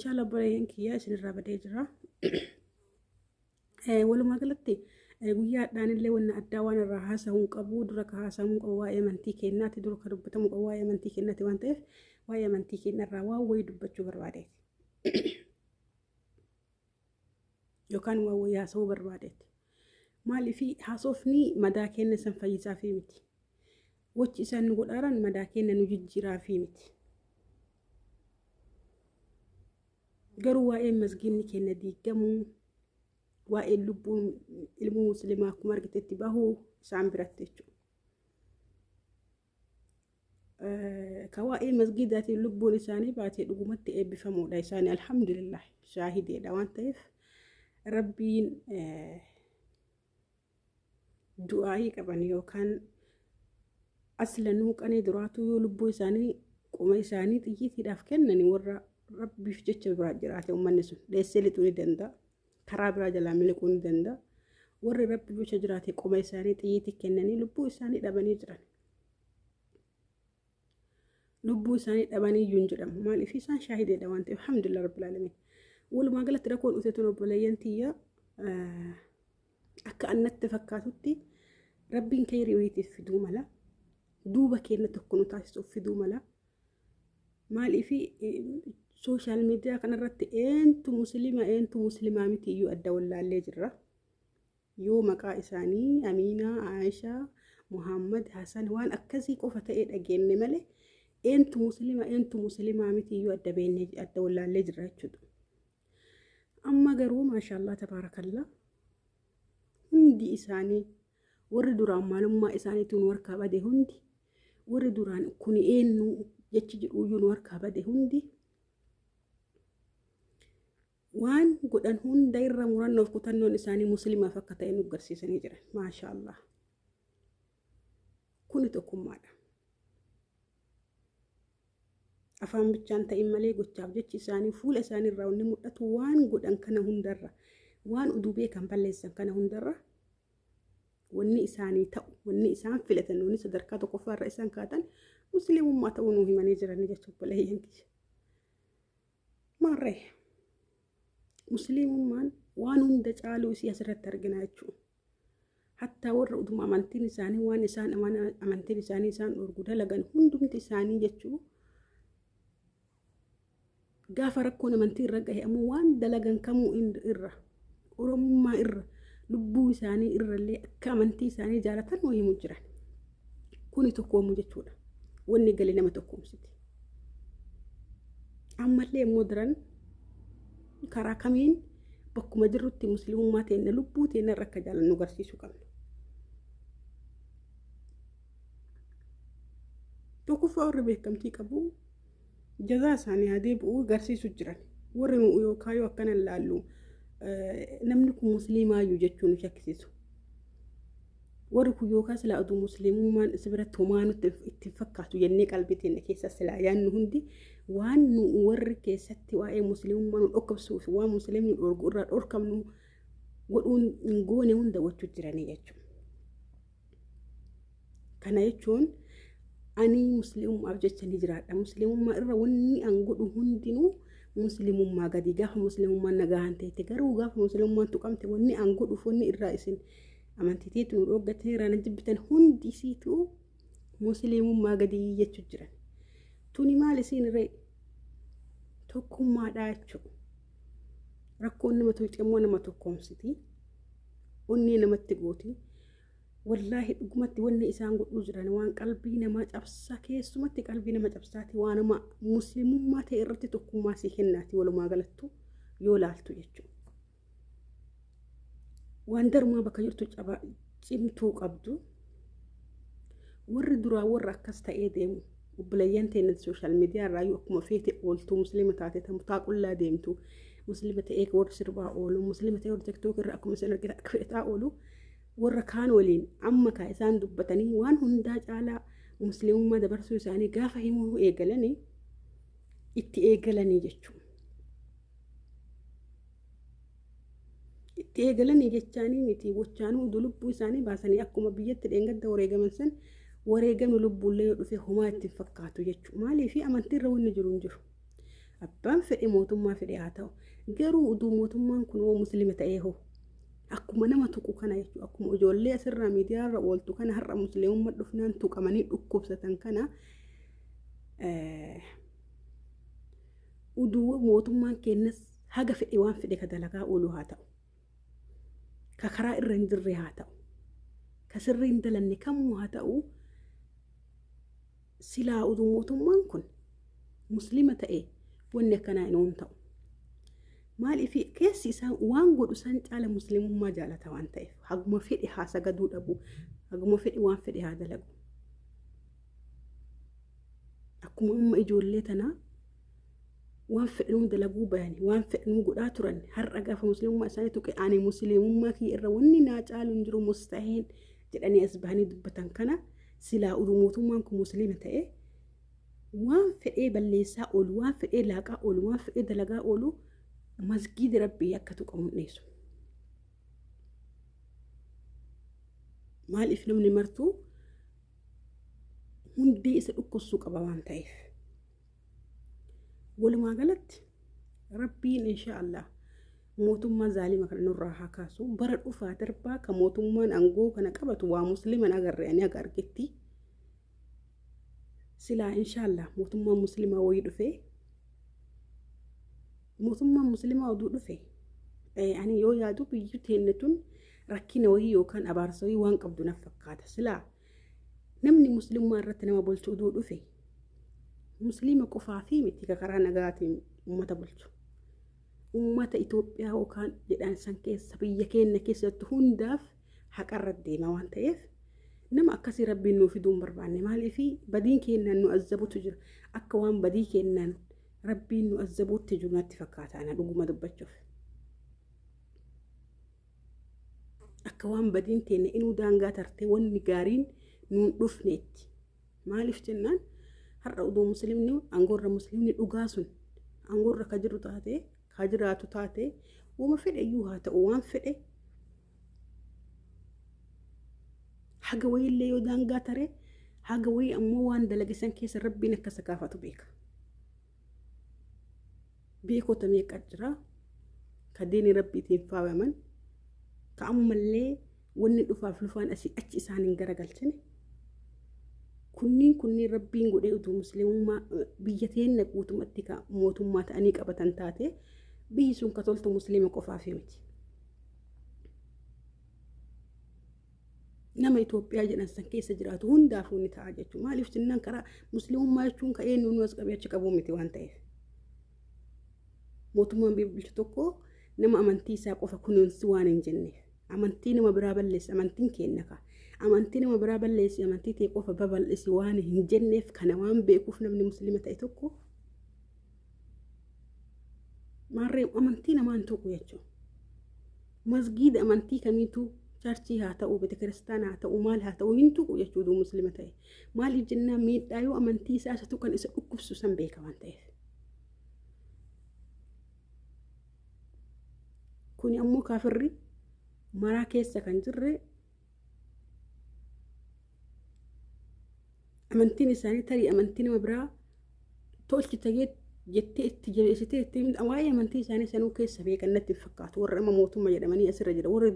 شاء الله برين كيا سن الرابدة جرا ولو ما قلتي ويا دان اللي ونا الدوان الرهاسة هم قبود رك هاسة هم قوايا منتيك الناتي دول كربتهم قوايا منتيك الناتي وانتف ويا منتيك النروا ويدبتشو بربادات يو كان ويا سو بربادات مالي في حاسوفني مداكين نسن فيزا في متي وجه سن نقول أران مداكين نجد جرا في متي قروا ويا مسجيني كنا ديجمو وائل لبون المسلمة كمرقة اتباهو سام براتيشو كوائل مسجدات اللبون لساني باتي لقومت بفمو لساني الحمد لله شاهدي دوان تيف ربين دعائي كبانيو كان أصلا نوك أنا دراتو لبو لساني قومي لساني تيجي دافكنني ورا ربي في جتش براجراتي ومنسو ليسلي تولي دندا كرابرا جلامي لكون دندا وري ربي بشجراتي قومي لساني تيجي كنني لبو لساني دبني جران لبو لساني دبني ينجرم مالي في سان شاهدي دوانتي الحمد لله رب العالمين ولما قلت ركون أتتنا بلينتي أكأن تفكاتي ربي كيري ويتي في دوملا دوبا كينا تكونوا تاسسوا في دوملا مالي في سوشيال ميديا كان رت انتو مسلمة متي يو الدولة اللي جرا يو مقا إساني أمينة عائشة محمد حسن وان أكزي قفة إيد أجين ملي انتو مسلمة متي يو الدولة اللي جرا أما قروا ما شاء الله تبارك الله هندي إساني ورد دوران معلومة إساني تنور كابده هندي ورد دوران كوني إنو يتجي وجون ور كابده هندي وان قدان هون دايرة مرنو في كتنو إساني مسلمة فكتا إنو قرسي سنجرة ما شاء الله كوني تكون ماذا أفهم بجان تإمالي قد جتش إساني فول إساني الراوني مدت وان قدان كان هندرة وان أدوبي كان بلسان كان هندرة واني إساني تاو واني إسان فلتن وني صدركاتو كفار رئيسان كاتن مسلم ما تونو هي منيجر نجتشوب بلاهي ينكش مرة مسلم من وانون دجالو سياسة ترجناچو حتى ور أدوم أمانتي لساني وان إسان أمانتي لساني إسان أرجوده لجن هندوم تساني جتشو جافر كون أمانتي رجعه أمو وان دلجن كمو إن إرّا ورم ما إرّا لبو إساني إرّا اللي كأمانتي إساني جالتن وهي مجران كوني تقوم جتشوده واني قال لنا ما تقوم ستي أما اللي مدرن كراكمين بكم مجرد مسلمون ما تين لبو تين الركجال النجارسي سكان توقف أقرب كم تيكبو جزاء ثاني هذه بقول جرسي سجران ورنو يوكايو كان اللالو نملك مسلمة يوجدون شكسيسو وركو يوكاس لا أدو مسلمون ما سبرت همان اتفقاتو يني قلبتين كيسا سلايان هندي وان ورك ستي واي مسلمون ما نوكب سوس وان مسلمين أرجورات أركم نو ورون نجوني وندا وتجراني يجوا كان يجون أني مسلم أبجت نجرات مسلمون ما إرا وني أنقول هندي نو مسلمون ما قد يجاه مسلمون ما نجاهن تجارو جاه مسلمون ما تقامت وني أنقول فوني الرئيسين أمانتي تيتو الوقت رانا جبتن هندي سيتو مسلمون ما قد يجتجرن توني مالي سين ري توكم ما داتشو ركو نما تويتمو نما توكم سيتي وني نما تقوتي والله قمت وني إسان قد أجرن وان قلبي نما جبسا كيسو متي قلبي نما جبساتي وانا ما مسلمون ما تيرتي توكم ما سيخناتي ولو ما قلتو يولالتو يجو واندر ما بكيرتو جبا جمتو قبضو ور درا ور كستا ايديم وبلينتين السوشيال ميديا رايو كما فيتي قولتو مسلمه تاتي تاقول لا ديمتو مسلمه ايك ور سربا اولو مسلمه ور تيك توك راكم مثلا كده كفيتا اولو ور كان ولين اما كايسان دبتني وان هندا جالا مسلم ما دبرسو ساني غافهمو ايغلني اتي ايغلني جچو تيجلني جتاني متي وجانو دلبو ساني باسني أكما بيت الإنجد وريجا منسن وريجا نلبو اللي في هما تفكاتو يجوا مالي في أمانتي روين نجرون جرو abbaan fedhe mootummaa fedhe haa ta'u garuu uduu mootummaan kun oo muslima ta'ee hoo akkuma nama tuqu kana jechuudha akkuma ijoollee asirraa miidiyaarra ooltu kana har'a musliimummaa dhufnaan tuqamanii dhukkubsatan kana uduu mootummaan kennas haga fedhe waan fedhe ka dalagaa oolu haa ta'u ka karaa irra hin jirre haa ta'u ka sirrii hin dalanne kamuu haa ta'u silaa uduu mootummaan kun muslima ta'e wanni akkanaa hin ta'u maaliif keessi isaa waan godhu san caala muslimummaa jaalata waan ta'eef haguma fedhe haa sagaduu dhabu haguma fedhe waan fedhe haa dalagu akkuma amma ijoollee tanaa waan fedhuu dalaguu bayani waan fedhuu godhaa turan har'a gaafa muslimummaa isaanii tuqe ani muslimummaa kiyya irra wanni naa caalu hin jiru mustahiin jedhanii as bahanii dubbatan kana silaa uduu mootummaan kun muslima ta'e waan fedhee balleessaa oolu waan fedhee laaqaa oolu waan fedhee dalagaa oolu masgiida rabbii akka tuqamu dhiisu maaliif namni martuu hundee isa dhukkubsuu qaba waan ta'eef walumaa galatti rabbiin inshaallah mootummaa zaalima kana nurraa haa kaasu bara dhufaa darbaa ka mootummaan aangoo kana qabatu waa musliman agarre ani aga argetti silaa inshaallah mootummaan muslimaa wayii dhufee mootummaan muslimaa oduu dhufe ani yoo yaadu biyyi teennetun rakkina wayii yookaan abaarsa wayii waan qabdu naf fakkaata silaa namni muslimmaa irratti nama bulchu oduu dhufe muslima qofaa fi miti ka karaa nagaatiin ummata bulchu ummata Itoophiyaa yookaan jedhan san keessa biyya keenya keessatti hundaaf haqarra deema waan ta'eef nama akkasii rabbiin nuuf fiduu hin barbaanne maaliif badiin keenyaan nu azzabutu jira akka waan badii keenyaan rabbiin nu azzabuutti jiru natti fakkaata ana dhuguma dubbachuuf akka waan badiin teenya inuu daangaa tartee wanni gaariin nuun dhufneetti maaliif jennaan har'a uduu muslimni angoorra muslimni dhugaa sun angoorra ka jiru taate ka jiraatu taate wama fedhe iyyuu haa ta'u waan fedhe haga wayillee yoo daangaa tare haga wayii ammoo waan dalagisan keessa rabbiin akka sakaafatu beekota meeqa jira ka diini rabbiitiin faawaman ka ammallee wanni dhufaaf lufaan asii achi isaaniin garagalchine kunniin rabbiin godhee utuu muslimummaa biyya teenya guutumatti ka mootummaa ta'anii qabatan taate biyyi sun ka toltu muslima qofaaf miti nama Itoophiyaa jedhan san keessa jiraatu hundaafuu ni ta'a jechuudha maaliif jennaan karaa muslimummaa jechuun ka eenyu nu as qabee achi qabuu miti waan ta'eef mootummaan biyya bulchu tokko nama amantii isaa qofa kunuunsi waan hin jenneef amantii nama biraa balleessi amantiin keenya ka amantii nama biraa balleessi amantii ta'e qofa babal'isi waan hin jenneef kana waan beekuuf namni muslima ta'e tokko maarree amantii namaan tuqu jechuudha masgiida amantii kamiitu charchii haa ta'u beete kiristaanaa haa ta'u maal haa ta'u hin tuqu jechuudha muslima ta'e maaliif jennaan miidhaa yoo amantii isaa isa tuqan isa dhukkubsu san beeka waan ta'eef kuni ammoo kaafirri maraa keessa kan jirre amantiin isaanii tarii amantii nama biraa tolchi tagee jettee itti jabeessitee itti waa'ee amantii isaanii sanuu keessa beekan natti fakkaatu warra amma mootummaa jedhamanii asirra jira warra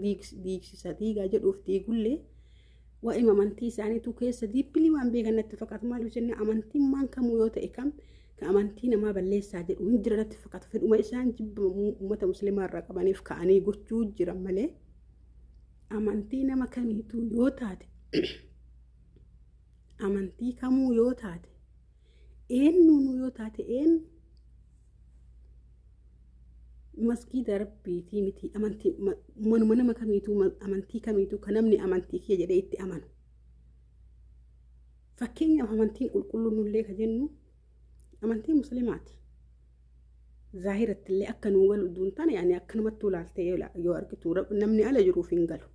diigsisa diigaa jedhuuf diigullee waa'ee amantii isaaniitu keessa diippilii waan beekan natti fakkaatu maaliif jennee amantiin maan kamuu yoo ta'e kam ka amantii namaa balleessaa jedhu hin jira natti fakkaatu fedhuma isaan jibba uummata muslimaa irraa qabaniif ka'anii gochuu jiran malee amantii nama kamiitu yoo taate amantii kamuu yoo taate eenyuun yoo taate masgiida rabbiitii miti amantii manuma nama kamiitu amantii kamiitu kan namni amantii kiyya jedhee itti amanu fakkeenyaaf amantiin qulqulluun nullee ka jennu amantii muslimaati zaahiratti illee akka nuu galu duuntaan yaani akkanumatti ulaaltee yoo argitu namni ala jiruuf hin galu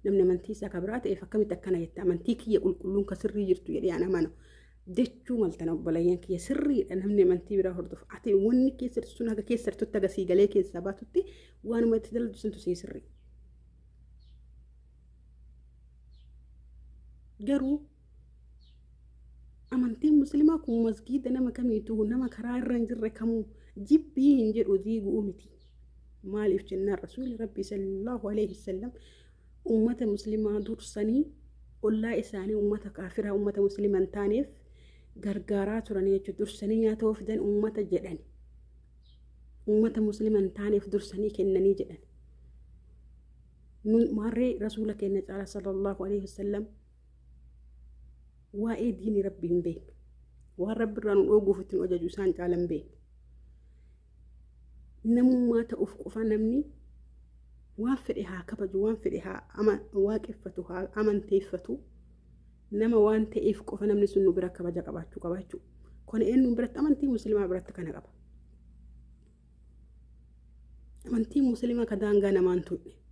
namni amantii isaa ka biraa ta'eef akkamitti akkana jette amantii kiyya qulqulluun ka sirrii jirtu jedhee ana amanu jechuu maltan obboleeyyan kiyya sirriidha namni amantii biraa hordofu ati wanni keessatti sun haga keessatti agasii galee keessaa baatutti waanuma itti daldu suntu sii sirrii garuu amantiin muslimaa kun masgiida nama kamiitu nama karaa irra hin jirre kamuu جبي هنجر أذيق أمتي مال إفجنا الرسول ربي صلى الله عليه وسلم أمة مسلمة درسني ولا إساني أمة كافرة أمة مسلمة تانيف غرغارات راني درسني يا توفدن أمة جدني أمة مسلمة تانيف درسني كنني جدني مرة رسولك إن صلى الله عليه وسلم وإيه ديني ربي بين ورب رانو أوقف تن أجا سان تعلم بين نمو ما تأفق فنمني وانفرها كبج وانفرها أما واقفتها أمن تيفتو نما وان تأفق فنمني سنو برك بجا كباتشو كون إنو برت أمنتي مسلمة برت كنا كبا أمنتي مسلمة كدانغا نمانتوني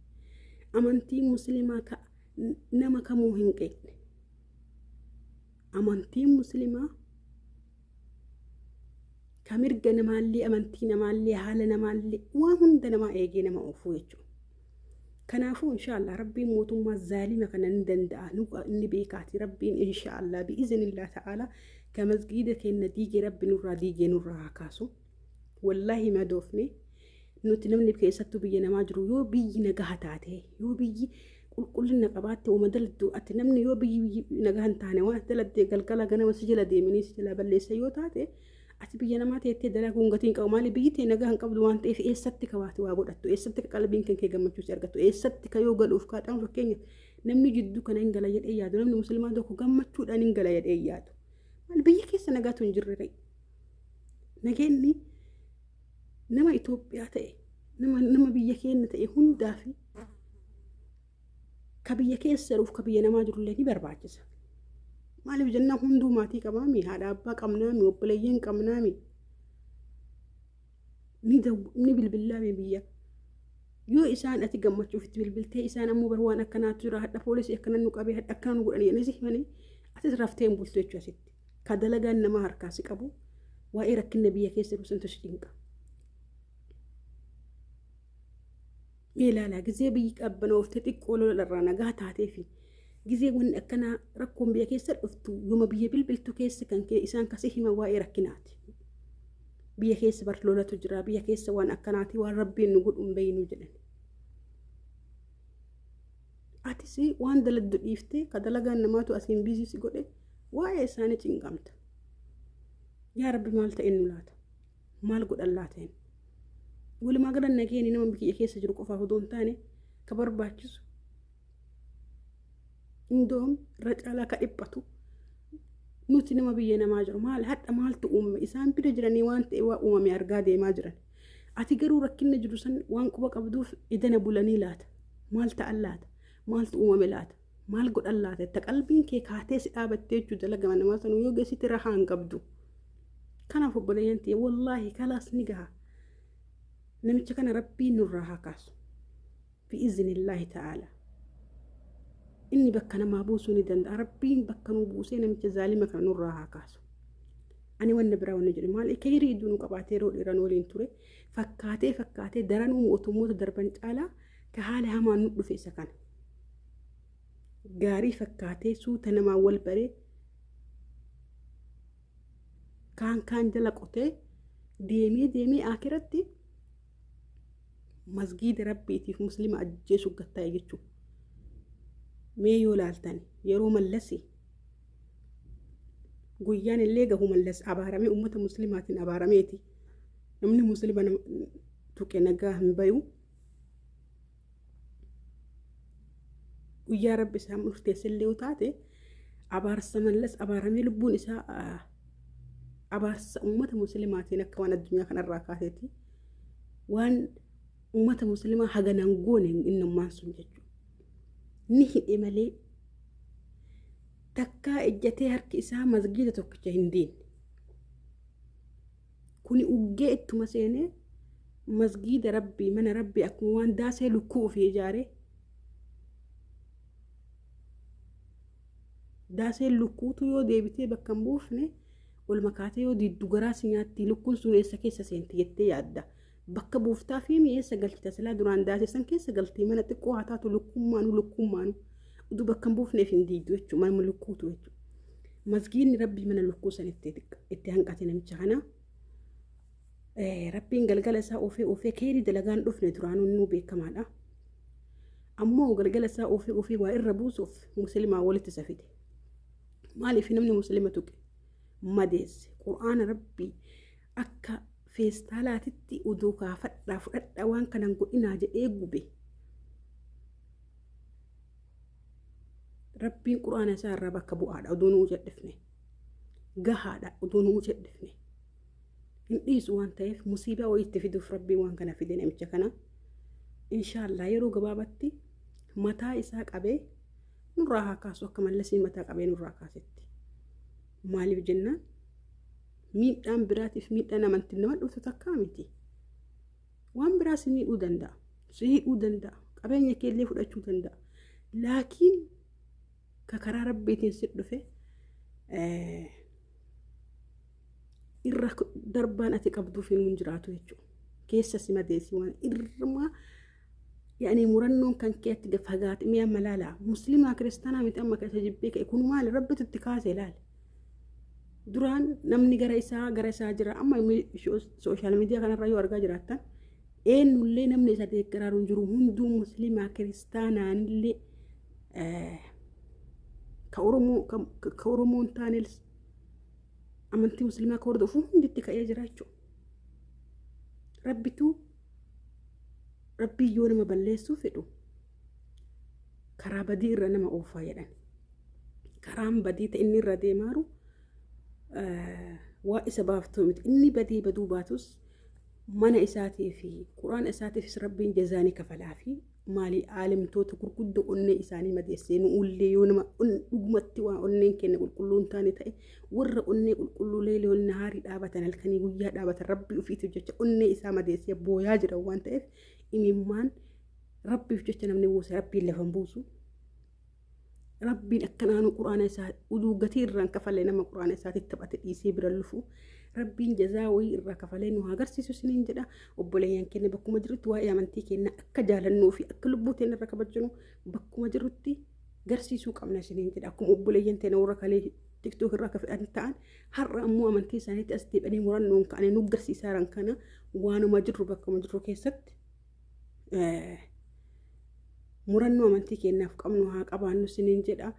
أمنتي مسلمة نما كموهن كيني أمنتي مسلمة كمرجع نمالي أمنتي نمالي حال نمالي وهند نما إيجي نما أفويجو كنافو إن شاء الله ربي موتو ما الظالمة كنا ندندا نبي بيكاتي ربي إن شاء الله بإذن الله تعالى كمسجدة كنا ديجي ربي نورا ديجي نورا هكاسو والله ما دوفني نتنمني بكيستو بينا ماجرو يو بيجي نجاهتاته يو بيجي كلنا قبات ومدلت أتنمني يو بيجي نجاهن تاني وأتلت قلقلا جنا مسجلة دي مني سجلة بل سيوتاته أتبينا ما تيتي دلكون قتين كومالي بيجي نجاهن قبل وان تيف إيه ستك واتي وابورتو إيه ستك قلبين كن كي جمعتو سرقتو إيه ستك يو قال أفكار أم فكيني نمني جدو كنا إنجلا يد إيادو نمني مسلمان دوكو جمعتو أن إنجلا يد إيادو مال بيجي كيس نجاتو نجرري نجيني نما إثيوبيا تأي نما بيجي تأي هندافي كبيا كيسر كبيا نما جرو لني برباجس مالي بجنة هندو ماتي كمامي هذا أبا كمنامي وبليين كمنامي نبل بالله بيا يو إسان أتجمع شوفت بالبلتة إسان أمو بروان أكنات جرا حتى بوليس يكنا نقابي حتى أكنا نقول أني نزيه مني أتترافتين بولتو جاسد كدلجا نما هركاسك أبو وإيرك النبي كيسر وسنتشتينك لا جزء بيك أبنا وفتتك ولا للرانا قاعد هاتفي جزء ون أكنا ركون بيا كيسر أفتو يوم بيا بالبلتو كيس كان كإنسان كسيه ما واي ركنات بيا كيس برلولا تجرا بيا كيس وان أكناتي والربي نقول بينو جلن أتسي وان دلد إفتي كدلجا نماتو أسين بيزي سيقول واي سانة تنقمت يا ربي مالت إنو لات مال قد اللاتين ولي ما قدر نجيني نما بكي كيس جرو قفا هدون تاني كبر باجس ندوم رجالا كإبتو نوتي نما بينا ماجر مال حتى مالت إسان بيجرني وانت إوا أممي أرقادي ماجرن أتجرو ركنا جروسن وان كوبا قبضوف إدنا بولاني لات مالت اللات مالت لات مال قد اللات تقلبين كي كاتيس آبتيجو دلقا من ماسن ويوغي سيتي رحان قبضو كان فبليانتي والله كلاس نيجها نمشي كان ربي نورها كاسو بإذن الله تعالى إني بكنا ما بوسوني دند ربي بكنا بوسي نمشي ظالمة كان نورها كاسو أنا والنبرة والنجري مال كيري يدونو قباتيرو إيرانولين توري فكاتي درانو موتوموت دربان تعالى كحالها ما نقل في سكان غاري فكاتي سو تنما والبري كان جلقوتي ديمي آخرتي مسجد ربي تيف مسلم أجيسو قطع يجو ميو لالتاني يرو ملسي قويان الليغة هو ملس أبارمي أمة مسلمات أبارميتي نمني مسلمة توكي نقاهم بيو ويا ربي سام اختيسلي وتاتي أبارس ملس أبارمي لبون إساء أبارس أمة مسلمات نكوان الدنيا كان الراكاتي وان أمة مسلمة حاجة نقول إنه ما سنجتو نهي إمالي تكا إجتي هرك إسها مسجدة توكتش هندين كوني أوجئت مسيني مسجد ربي من ربي أكوان داسي لكو في جاري داسي لكو تيو ديبتي بكم بوفني والمكاتيو دي الدقراسي ناتي لكو سوني إسا كيسا سينتي يتي يادا bakka buuftaa fi mi'eessa galchita silaa duraan daasisan keessa galtee mana xiqqoo haa taatu lukkummaanu utuu bakka hin buufneef hin diidu jechuudha manuma lukkuutu jechuudha masgiidni rabbii mana lukkuu san itti hanqate namicha kana rabbiin galgala isaa ofee keeri dalagaan dhufne duraanuu nuu beekamaadha. Ammoo galgala isaa ofee waa irra buusuuf musliimaa walitti isa fide. Maaliif namni musliima tuqe madeesse qur'aana rabbii akka feestaalaatitti uduu kaafadhaa fudhadhaa waan kanan godhinaa jedhee gube. Rabbiin qur'aana isaa irraa bakka bu'aadha uduu nuu jedhifne. Gahaadha uduu nuu jedhifne. Hin dhiisu waan ta'eef musiibaa wayitti fiduuf rabbii waan kana fide namicha kana. Inshaallah yeroo gabaabatti mataa isaa qabee nurraa haa kaasu akka mallasii mataa qabee nurraa kaasetti. Maaliif jennaan miidhaan biraatiif miidhaan amantiin nama dhuftu takkaa miti. Waan biraa si miidhuu danda'a, si hidhuu danda'a, qabeenya keellee fudhachuu danda'a. Laakiin ka karaa rabbiitiin si dhufe irra darbaan ati qabduuf hin jiraatu jechuudha. Keessa si madeessi waan irma yaani murannoon kan keetti fagaate mi'a malaalaa musliimaa kiristaanaa miti amma keessa jibbee ka'e kun maali rabbitu itti kaase ilaali. Duraan namni gara isaa jira amma sooshaal miidiyaa kanarra yoo argaa jiraattan eenyullee namni isa deeggaraaruun jiru hunduu musliimaa kiristaanaanillee ka Oromoon taanis amantii musliimaa ka hordofu hunditti ka'ee jira jechuudha. Rabbii yoo nama balleessuu fedhu karaa badii irra nama oofaa jedhan. Karaan badii ta'e inni irra deemaaru waa isa baaftuu miti. Inni badii baduu baatus mana isaatii fi quraan isaatiifis rabbiin jazaanii kafalaa fi maalii aalimtoota gurguddoo onnee isaanii madeessee nu'ullee yoo nama dhugumatti waa onneen keenya qulqulluun taane ta'e warra onnee qulqulluu leelee ol nahaarii dhaabatan halkanii guyyaa dhaabatan rabbii ofiitiif jecha onnee isaa madeessee booyaa jira waan ta'eef imimmaan rabbiif jecha namni buuse rabbiin lafan buusu. Rabbiin akkanaanu quraana isaa uduu gatii irraan kafalee nama quraana isaatitti taphate dhiisee bira lufu. Rabbiin jazaa wayii irraa kafalee nu agarsiisu siniin jedha. Obboleeyyan keenya bakkuma jirrutti waa'ee amantii keenya akka jaalannuu fi akka lubbuu teenya irra kabajnu bakkuma jirrutti garsiisuu qabna siniin jedha. Akkuma obboleeyyan teenya warra kalee TikTok irraa akka fedhan ta'an har'a ammoo amantii isaaniitti as deebi'anii murannoon ka'anii nu garsiisaa jiran kana waanuma jirru bakkuma jirru keessatti murannoo amantii keenyaaf qabnu haa qabaannu siniin jedha.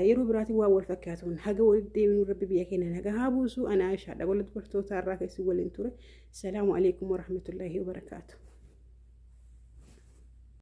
Yeroo biraatiin waan wal fakkaatuun haga walitti deemnu rabbi biyya keenya nagaa haa buusu. Ana Aishaa dhagola dubartoota irraa keessi waliin ture. Salaamu alaikum wa rahmatullahi wa barakaatuh.